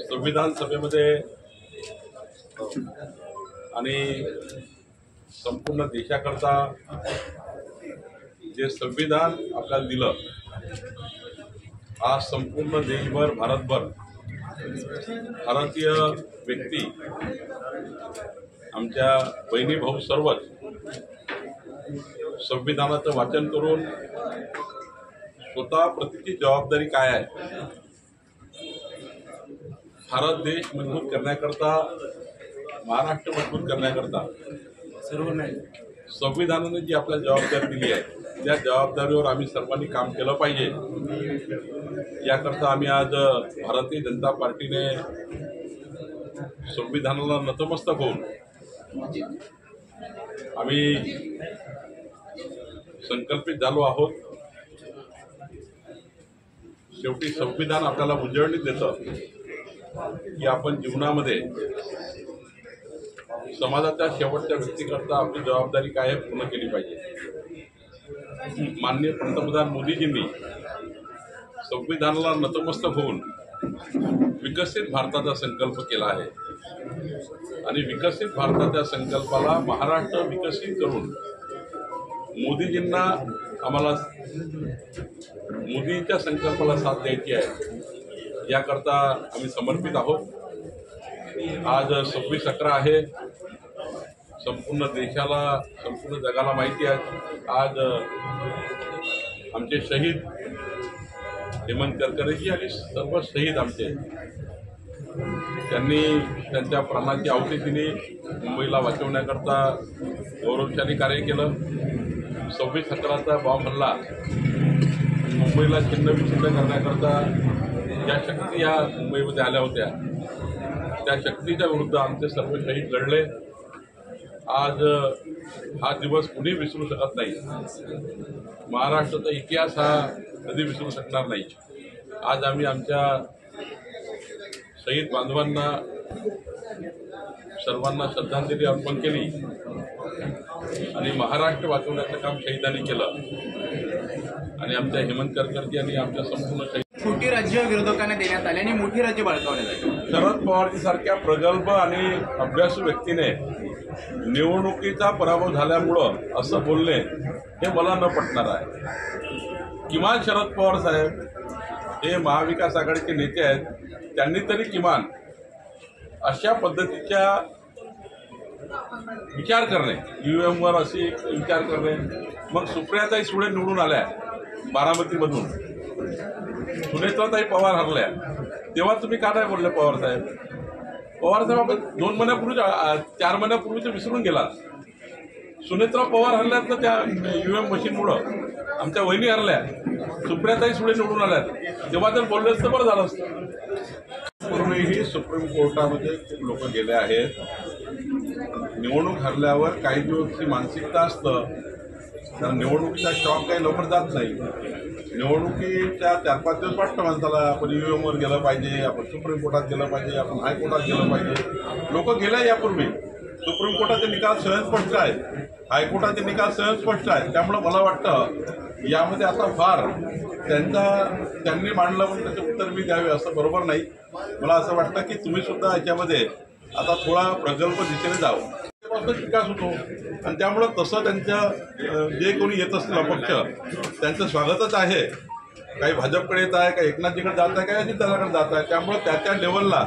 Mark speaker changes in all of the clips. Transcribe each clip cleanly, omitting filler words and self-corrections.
Speaker 1: संविधान सभेमध्ये आणि संपूर्ण देशाकरता जे संविधान आपल्याला दिलं, आज संपूर्ण देशभर भारतभर भारतीय व्यक्ती आमच्या बहिणी भाऊ सर्वच संविधानाचं वाचन करून स्वतः प्रतीची जबाबदारी काय आहे, भारत देश मजबूत करण्याकरता, महाराष्ट्र मजबूत करण्याकरता संविधानाने जी आपल्याला जबाबदारी दिली आहे त्या जबाबदारीवर आम्ही सर्वांनी काम केलं पाहिजे। याकरता आम्ही आज भारतीय जनता पार्टीने संविधानाला नतमस्तक होऊन आम्ही संकल्पित झालो आहोत। शेवटी संविधान आपल्याला उजळणी देतं की आपण जीवनामध्ये समाजाच्या शेवटच्या व्यक्तीकरता आपली जबाबदारी काय आहे पूर्ण केली पाहिजे। माननीय पंतप्रधान मोदीजींनी संविधानाला नतमस्तक होऊन विकसित भारताचा संकल्प केला आहे आणि विकसित भारताच्या संकल्पाला महाराष्ट्र विकसित करून मोदीजींना आम्हाला मोदींच्या संकल्पाला साथ द्यायची आहे, याकरता आम्ही समर्पित आहोत। आज 26/11 आहे। संपूर्ण देशाला, संपूर्ण जगाला माहिती आहे आज आमचे शहीद हेमंत करकरेजी आणि सर्व शहीद आमचे त्यांनी त्यांच्या प्राणाची आहुती दिली, मुंबईला वाचवण्याकरता गौरवशाली कार्य केलं। 26/11चा बॉम्ब हल्ला मुंबईला छिन्नविच्छिन्न करण्याकरता ज्या शक्ती या मुंबईमध्ये आल्या होत्या त्या शक्तीच्या विरुद्ध आमचे सर्व शहीद लढले। आज हा दिवस कुणी विसरू शकत नाही। महाराष्ट्राचा इतिहास हा कधी विसरू शकणार नाही। आज आम्ही आमच्या शहीद बांधवांना सर्वांना श्रद्धांजली अर्पण केली आणि महाराष्ट्र वाचवण्याचं काम शहीदांनी केलं आणि आमच्या हेमंत करकरजी आणि आमच्या संपूर्ण शहीद
Speaker 2: मोठी राज्य विरोधकांना देण्यात आली आणि मोठी राज्य बळकावण्यात आली।
Speaker 1: शरद पवारजी सारख्या प्रगल्भ आणि अभ्यासू व्यक्तीने निवडणुकीचा पराभव झाल्यामुळं असं बोलणे हे मला न पटणार आहे। किमान शरद पवार साहेब हे महाविकास आघाडीचे नेते आहेत, त्यांनी तरी किमान अशा पद्धतीच्या विचार करणे, ईव्हीएमवर अशी विचार करणे। मग सुप्रियाताई सुळे निवडून आल्या बारामतीमधून, सुनेत्राताई पवार हरल्या, तेव्हा तुम्ही का नाही बोलले पवार साहेब? पवार साहेब आपण 2 महिन्यापूर्वी 4 महिन्यापूर्वी विसरून गेला। सुनेत्रा पवार हरल्यात ना त्या ईव्हीएम मशीनमुळं, आमच्या वहिनी हरल्या, सुप्रियाताई सुळे निवडून आल्यात, तेव्हा जर बोलले असतं बरं झालं असतं। पूर्वीही सुप्रीम कोर्टामध्ये खूप लोक गेले आहेत। निवडणूक हरल्यावर काही दिवसची मानसिकता असतं, कारण निवडणुकीचा शॉक काही लवकर जात नाही। निवडणुकीच्या 4-5 दिवस वाटतं माणसाला आपण ईव्हीएमवर गेलं पाहिजे, आपण सुप्रीम कोर्टात गेलं पाहिजे, आपण हायकोर्टात गेलं पाहिजे। लोक गेले यापूर्वी। सुप्रीम कोर्टाचे निकाल स्वयंस्पष्ट आहेत, हायकोर्टाचे निकाल स्वयंस्पष्ट आहेत। त्यामुळे मला वाटतं यामध्ये आता फार त्यांनी मांडलं म्हणून त्याचे उत्तर मी द्यावे असं बरोबर नाही। मला असं वाटतं की तुम्ही सुद्धा याच्यामध्ये आता थोडा प्रगल्भ दिशेने जावं, विकास होतो आणि त्यामुळं तसं त्यांच्या जे कोणी येत असतील अपक्ष त्यांचं स्वागतच आहे। काही भाजपकडे येत आहे, काही एकनाथजीकडे जात आहे, काही अजितदादाकडे जात आहे। त्यामुळे त्या लेवलला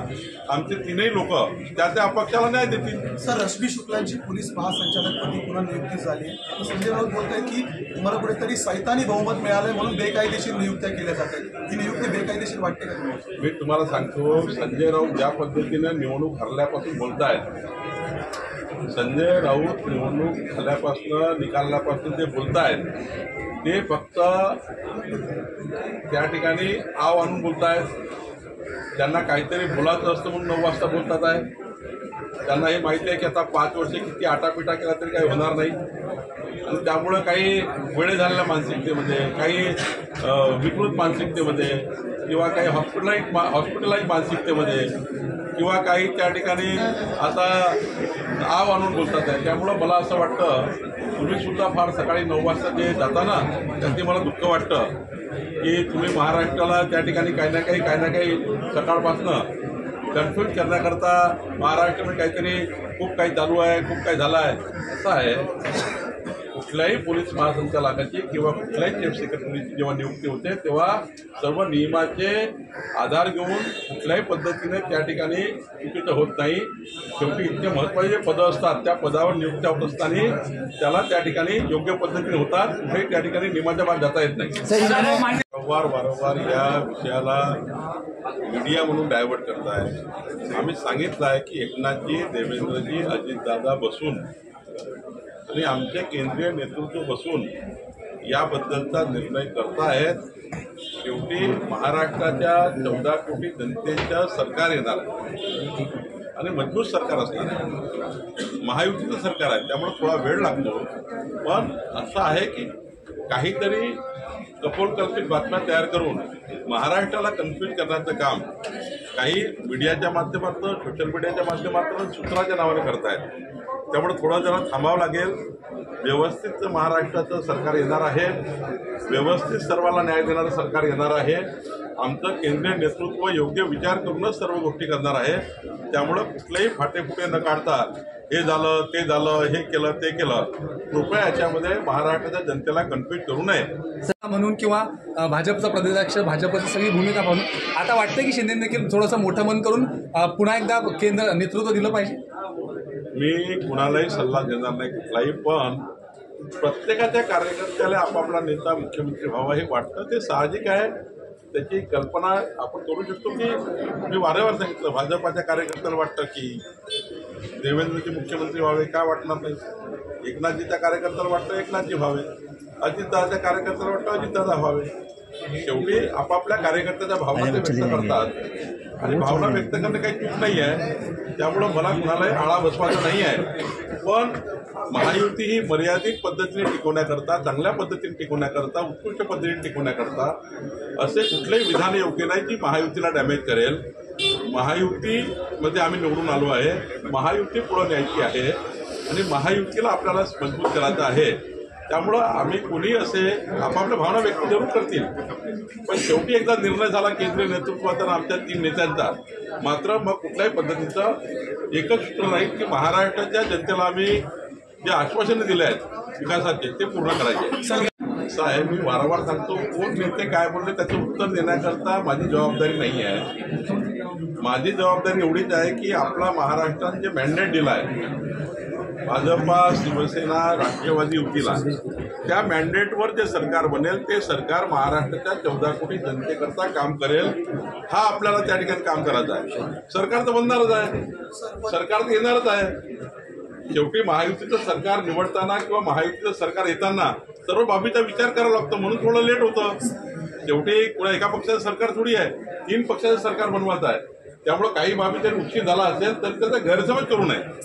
Speaker 1: आमचे तीनही लोक त्या अपक्षाला न्याय देतील।
Speaker 3: सर, रश्मी शुक्लांची पोलीस महासंचालकपदी पुन्हा नियुक्ती झाली। आता संजय राऊत बोलत आहेत की तुम्हाला कुठेतरी सैतानी बहुमत मिळालंय म्हणून बेकायदेशीर नियुक्त्या केल्या जात आहेत। ही नियुक्ती बेकायदेशीर वाटते का?
Speaker 1: मी तुम्हाला सांगतो, संजय राऊत ज्या पद्धतीने निवडणूक हरल्यापासून बोलतायत, संजय राऊत निवडणूक झाल्यापासून निकालापासून जे बोलतायत ते फक्त त्या ठिकाणी आव आणून बोलतायत। त्यांना काहीतरी बोलायचं असतं म्हणून 9 वाजता बोलतात आहे। त्यांना हे माहिती आहे की आता 5 वर्षे किती आटापिटा केला तरी काही होणार नाही आणि त्यामुळं काही वेळे झालेल्या मानसिकतेमध्ये, काही विकृत मानसिकतेमध्ये किंवा काही हॉस्पिटलाइज मानसिकतेमध्ये किंवा काही त्या ठिकाणी आता आव आणून बोलतात आहे। त्यामुळं मला असं वाटतं तुम्ही सुद्धा फार सकाळी 9 वाजता जे जाता ना, त्याचे मला दुःख वाटतं की तुम्ही महाराष्ट्राला त्या ठिकाणी काही ना काही सकाळपासनं कन्फ्यूज करण्याकरता महाराष्ट्रामध्ये काहीतरी खूप काही चालू आहे, खूप काही झालं आहे. असं आहे, कुठल्याही पोलीस महासंचालकाची किंवा कुठल्याही चीफ सेक्रेटरीची जेव्हा नियुक्ती होते तेव्हा सर्व नियमाचे आधार घेऊन कुठल्याही पद्धतीने त्या ठिकाणी चुकीचं होत नाही. शेवटी इतके महत्त्वाचे पदं असतात, त्या पदावर नियुक्त्या होत असताना त्याला त्या ठिकाणी योग्य पद्धतीने होतात. कुठेही त्या ठिकाणी नियमाच्या बाहेर जाता येत नाही. वारंवार या विषयाला मीडिया म्हणून डायव्हर्ट करताय. आम्ही सांगितलं आहे की एकनाथजी, देवेंद्रजी, अजितदादा बसून आणि आमचे केंद्रीय नेतृत्व बसून याबद्दलचा निर्णय करतायत. शेवटी महाराष्ट्राच्या 14 कोटी जनतेचं सरकार येणार आहे आणि मजबूत सरकार असणार आहे. महायुतीचं सरकार आहे, त्यामुळे थोडा वेळ लागतो. पण असं आहे की काहीतरी कपोलकल्पित बातम्या तयार करून महाराष्ट्राला कन्फ्यूज करण्याचं काम काही मीडियाच्या माध्यमातून, सोशल मीडियाच्या माध्यमातून सूत्राच्या नावाने करतायत. त्यामुळे थोडं जरा थांबावं लागेल. व्यवस्थित महाराष्ट्राचं सरकार येणार आहे, व्यवस्थित सर्वांना न्याय देणारं सरकार येणार आहे. आमचं केंद्रीय नेतृत्व योग्य विचार करूनच सर्व गोष्टी करणार आहे. त्यामुळं कुठलेही फाटेफुटे न काढता हे झालं, ते झालं, हे केलं, ते केलं, कृपया याच्यामध्ये महाराष्ट्राच्या जनतेला कन्फ्यूज करू नये
Speaker 4: म्हणून किंवा भाजपचा प्रदेशाध्यक्ष, भाजपची सगळी भूमिका पाहून आता वाटतं की शिंदे देखील थोडंसं मोठं मन करून पुन्हा एकदा केंद्र नेतृत्व दिलं पाहिजे.
Speaker 1: मी कुणालाही सल्ला देणार नाही कुठलाही, पण प्रत्येकाच्या कार्यकर्त्याला आपापला नेता मुख्यमंत्री व्हावा हे वाटतं, ते साहजिक आहे. त्याची कल्पना आपण करू शकतो की मी वारंवार सांगितलं, भाजपाच्या कार्यकर्त्याला वाटतं की देवेंद्रजी मुख्यमंत्री व्हावे, का वाटणार नाही. एकनाथजीच्या कार्यकर्त्याला वाटतं एकनाथजी व्हावे, अजितदादाच्या कार्यकर्त्याला वाटतं अजितदादा व्हावे. शेवटी आपापल्या कार्यकर्त्याच्या भावना ते व्यक्त करतात आणि भावना व्यक्त करणं काही चूक नाही आहे. त्यामुळं मला कुणालाही आळा बसवायचा नाही आहे. पण महायुती ही मर्यादित पद्धतीने टिकवण्याकरता, चांगल्या पद्धतीने टिकवण्याकरता, उत्कृष्ट पद्धतीने टिकवण्याकरता असे कुठलेही विधान योग्य नाही की महायुतीला डॅमेज करेल. महायुतीमध्ये आम्ही निवडून आलो आहे, महायुती पुढे न्यायची आहे आणि महायुतीला आपल्याला मजबूत करायचं आहे. त्यामुळं आम्ही कोणी असे आपापल्या भावना व्यक्त जरूर करतील, पण शेवटी एकदा निर्णय झाला केंद्रीय नेतृत्वाचा आणि आमच्या 3 नेत्यांचा, मात्र मग कुठल्याही पद्धतीचं एकच सूत्र नाही की महाराष्ट्राच्या जनतेला आम्ही जे आश्वासनं दिले आहेत विकासाचे ते पूर्ण करायचे. साहेब, मी वारंवार सांगतो, कोण नेते काय बोलले त्याचं उत्तर देण्याकरता माझी जबाबदारी नाही आहे. माझी जबाबदारी एवढीच आहे की आपला महाराष्ट्राने जे मॅन्डेट दिला आहे भाजपा, शिवसेना, राष्ट्रवादी युतीला, त्या मॅन्डेटवर जे सरकार बनेल ते सरकार महाराष्ट्राच्या 14 कोटी जनतेकरता काम करेल. हा आपल्याला त्या ठिकाणी काम करायचं आहे. सरकार तर बनणारच आहे, सरकार तर येणारच आहे. शेवटी महायुतीचं सरकार निवडताना किंवा महायुतीचं सरकार येताना सर्व बाबीचा विचार करावा लागतो, म्हणून थोडं लेट होतं. शेवटी कुणा एका पक्षाचं सरकार थोडी आहे, 3 पक्षाचं सरकार बनवायचं आहे. त्यामुळे काही बाबी जर उशीर झाला असेल तर त्याचा गैरसमज करू नये.